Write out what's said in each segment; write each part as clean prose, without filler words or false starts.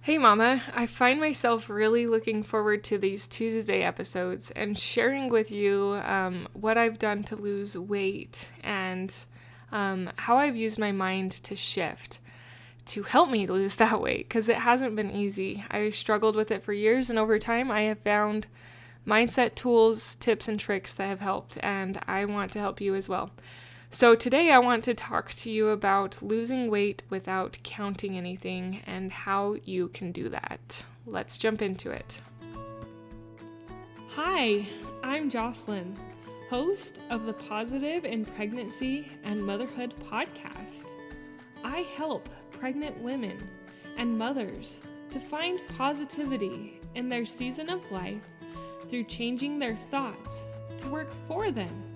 Hey Mama, I find myself really looking forward to these Tuesday episodes and sharing with you what I've done to lose weight and how I've used my mind to shift to help me lose that weight because it hasn't been easy. I struggled with it for years, and over time I have found mindset tools, tips, and tricks that have helped, and I want to help you as well. So today I want to talk to you about losing weight without counting anything and how you can do that. Let's jump into it. Hi, I'm Jocelyn, host of the Positive in Pregnancy and Motherhood podcast. I help pregnant women and mothers to find positivity in their season of life through changing their thoughts to work for them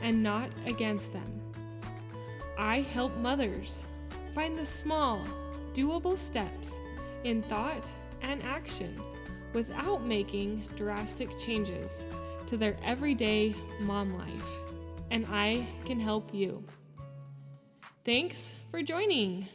and not against them. I help mothers find the small, doable steps in thought and action without making drastic changes to their everyday mom life, and I can help you. Thanks for joining.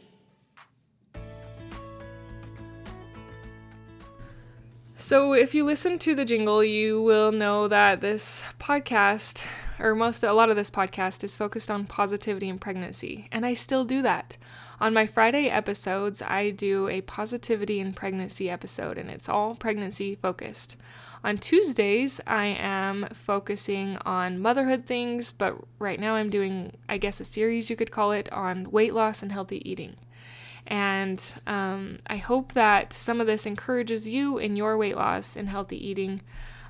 So if you listen to the jingle, you will know that this podcast, or a lot of this podcast is focused on positivity in pregnancy, and I still do that. On my Friday episodes, I do a positivity in pregnancy episode, and it's all pregnancy focused. On Tuesdays, I am focusing on motherhood things, but right now I'm doing, I guess, a series you could call it on weight loss and healthy eating. And I hope that some of this encourages you in your weight loss and healthy eating.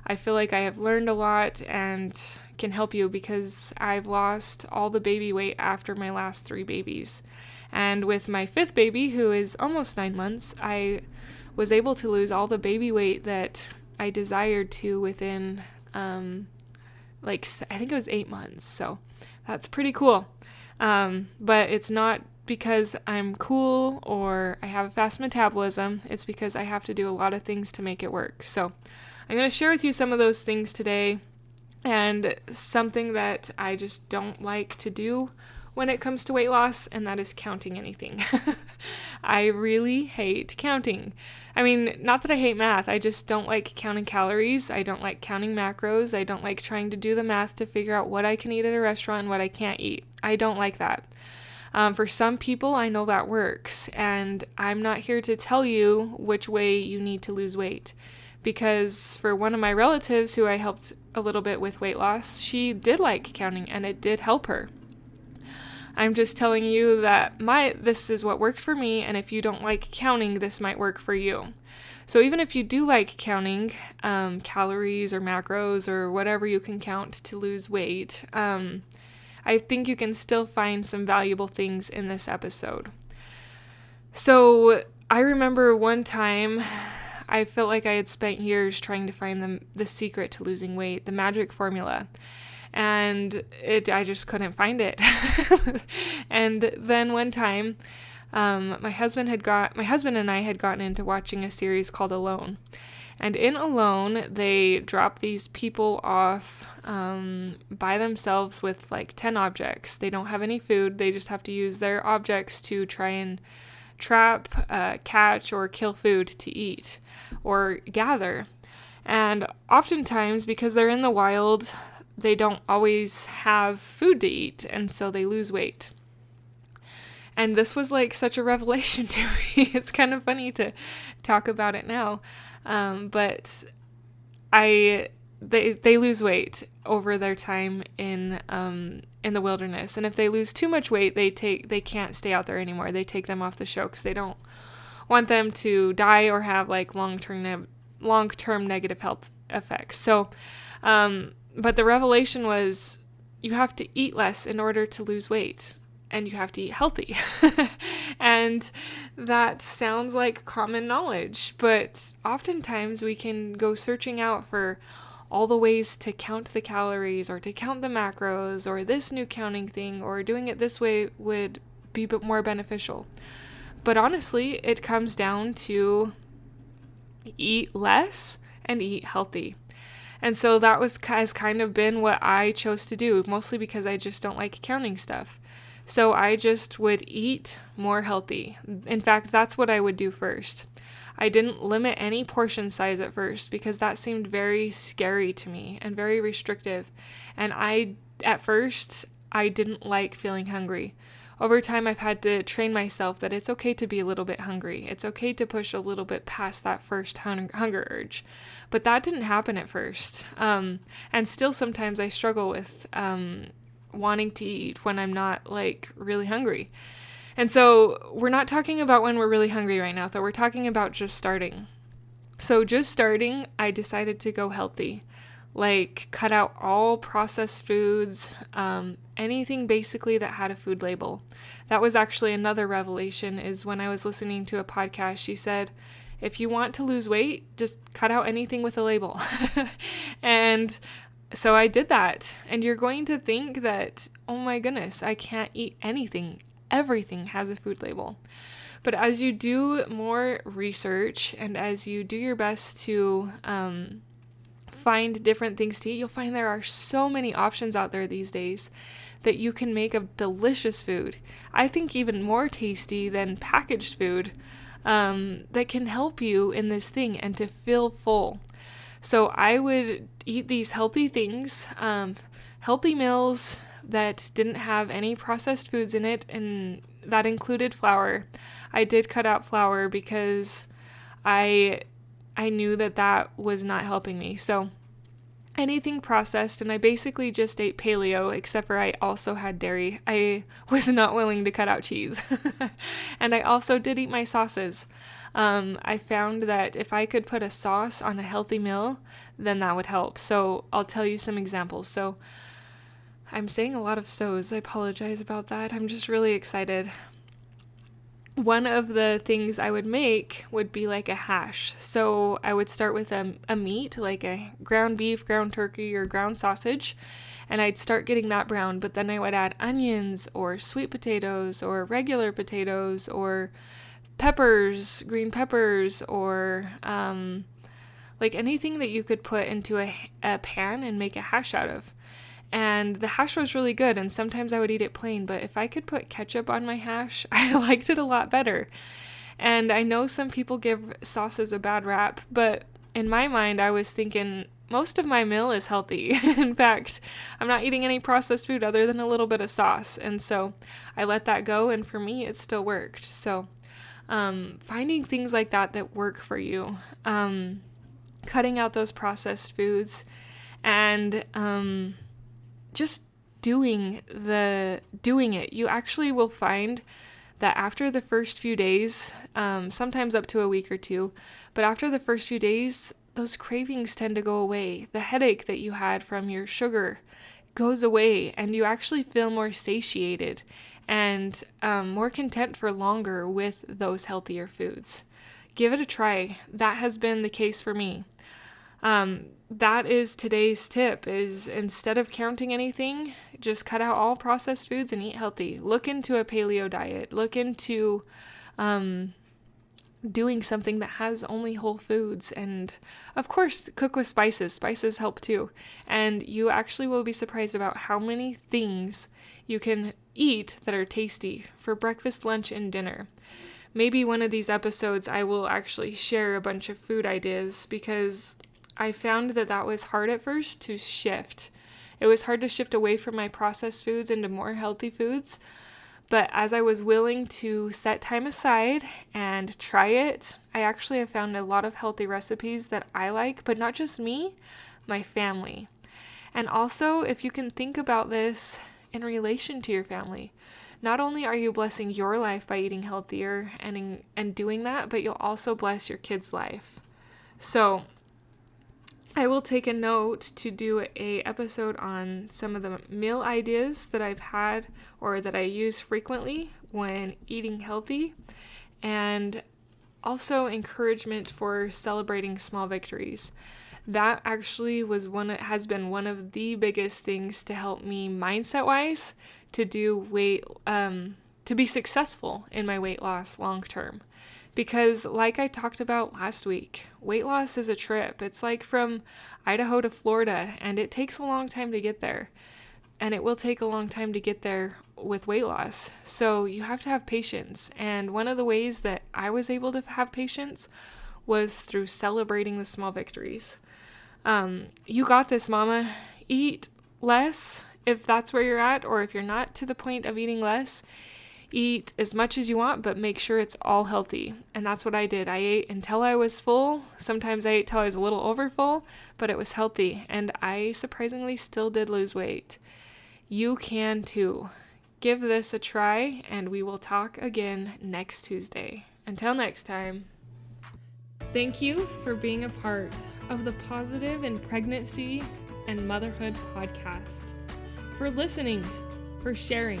I feel like I have learned a lot and can help you because I've lost all the baby weight after my last 3 babies. And with my 5th baby, who is almost 9 months, I was able to lose all the baby weight that I desired to within, I think it was 8 months. So that's pretty cool. But it's not because I'm cool or I have a fast metabolism. It's because I have to do a lot of things to make it work. So I'm going to share with you some of those things today, and something that I just don't like to do when it comes to weight loss, and that is counting anything. I really hate counting. I mean, not that I hate math, I just don't like counting calories. I don't like counting macros. I don't like trying to do the math to figure out what I can eat at a restaurant and what I can't eat. I don't like that. For some people, I know that works, and I'm not here to tell you which way you need to lose weight. Because for one of my relatives who I helped a little bit with weight loss, she did like counting and it did help her. I'm just telling you that this is what worked for me, and if you don't like counting, this might work for you. So even if you do like counting calories or macros or whatever you can count to lose weight, I think you can still find some valuable things in this episode. So I remember one time I felt like I had spent years trying to find the secret to losing weight, the magic formula, and I just couldn't find it. And then one time, my husband and I had gotten into watching a series called Alone. And in Alone, they drop these people off by themselves with like 10 objects. They don't have any food. They just have to use their objects to try and trap, catch, or kill food to eat or gather. And oftentimes, because they're in the wild, they don't always have food to eat, and so they lose weight. And this was like such a revelation to me. It's kind of funny to talk about it now. But they lose weight over their time in the wilderness. And if they lose too much weight, they can't stay out there anymore. They take them off the show because they don't want them to die or have like long-term negative health effects. So, but the revelation was you have to eat less in order to lose weight. And you have to eat healthy. And that sounds like common knowledge, but oftentimes we can go searching out for all the ways to count the calories or to count the macros or this new counting thing or doing it this way would be more beneficial. But honestly, it comes down to eat less and eat healthy. And so that has kind of been what I chose to do, mostly because I just don't like counting stuff. So I just would eat more healthy. In fact, that's what I would do first. I didn't limit any portion size at first because that seemed very scary to me and very restrictive. And at first, I didn't like feeling hungry. Over time, I've had to train myself that it's okay to be a little bit hungry. It's okay to push a little bit past that first hunger urge. But that didn't happen at first. And still sometimes I struggle with wanting to eat when I'm not like really hungry. And so we're not talking about when we're really hungry right now, though. We're talking about just starting. So just starting, I decided to go healthy. Like cut out all processed foods, anything basically that had a food label. That was actually another revelation, is when I was listening to a podcast, she said, if you want to lose weight, just cut out anything with a label. And so I did that. And you're going to think that, oh my goodness, I can't eat anything. Everything has a food label. But as you do more research and as you do your best to find different things to eat, you'll find there are so many options out there these days that you can make of delicious food. I think even more tasty than packaged food, that can help you in this thing and to feel full. So I would eat these healthy things, healthy meals that didn't have any processed foods in it, and that included flour. I did cut out flour because I knew that was not helping me. So anything processed, and I basically just ate paleo, except for I also had dairy. I was not willing to cut out cheese. And I also did eat my sauces. I found that if I could put a sauce on a healthy meal, then that would help. So I'll tell you some examples. So I'm saying a lot of so's. I apologize about that. I'm just really excited. One of the things I would make would be like a hash. So I would start with a meat, like a ground beef, ground turkey, or ground sausage, and I'd start getting that brown, but then I would add onions or sweet potatoes or regular potatoes or peppers, green peppers, or like anything that you could put into a pan and make a hash out of. And the hash was really good, and sometimes I would eat it plain, but if I could put ketchup on my hash, I liked it a lot better. And I know some people give sauces a bad rap, but in my mind, I was thinking most of my meal is healthy. In fact, I'm not eating any processed food other than a little bit of sauce, and so I let that go, and for me, it still worked. So finding things like that work for you, cutting out those processed foods, and just doing it. You actually will find that after the first few days, sometimes up to a week or two, but after the first few days, those cravings tend to go away. The headache that you had from your sugar goes away, and you actually feel more satiated and more content for longer with those healthier foods. Give it a try. That has been the case for me. That is today's tip, is instead of counting anything, just cut out all processed foods and eat healthy. Look into a paleo diet. Look into doing something that has only whole foods. And of course, cook with spices. Spices help too. And you actually will be surprised about how many things you can eat that are tasty for breakfast, lunch, and dinner. Maybe one of these episodes I will actually share a bunch of food ideas, because I found that was hard at first to shift. It was hard to shift away from my processed foods into more healthy foods. But as I was willing to set time aside and try it, I actually have found a lot of healthy recipes that I like, but not just me, my family. And also, if you can think about this in relation to your family, not only are you blessing your life by eating healthier and doing that, but you'll also bless your kids' life. So I will take a note to do a episode on some of the meal ideas that I've had or that I use frequently when eating healthy, and also encouragement for celebrating small victories. That actually has been one of the biggest things to help me mindset-wise to to be successful in my weight loss long term. Because like I talked about last week, weight loss is a trip. It's like from Idaho to Florida, and it takes a long time to get there. and it will take a long time to get there with weight loss. So you have to have patience. And one of the ways that I was able to have patience was through celebrating the small victories. You got this, mama. Eat less if that's where you're at, or if you're not to the point of eating less, eat as much as you want, but make sure it's all healthy. And that's what I did. I ate until I was full. Sometimes I ate till I was a little over full, but it was healthy. And I surprisingly still did lose weight. You can too. Give this a try, and we will talk again next Tuesday. Until next time. Thank you for being a part of the Positive in Pregnancy and Motherhood podcast, for listening, for sharing,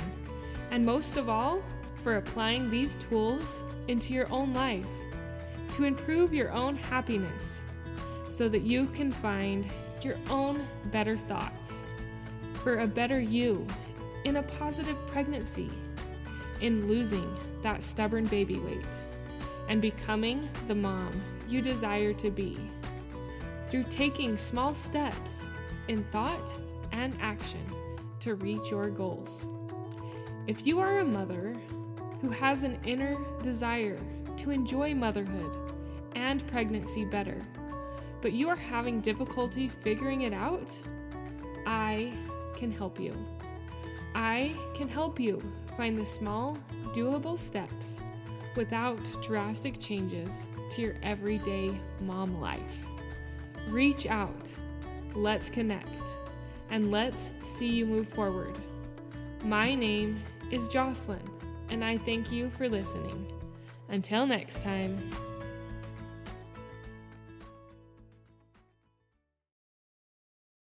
and most of all, for applying these tools into your own life to improve your own happiness so that you can find your own better thoughts for a better you in a positive pregnancy, in losing that stubborn baby weight, and becoming the mom you desire to be through taking small steps in thought and action to reach your goals. If you are a mother who has an inner desire to enjoy motherhood and pregnancy better, but you are having difficulty figuring it out, I can help you. I can help you find the small, doable steps without drastic changes to your everyday mom life. Reach out, let's connect, and let's see you move forward. My name is Jocelyn, and I thank you for listening. Until next time.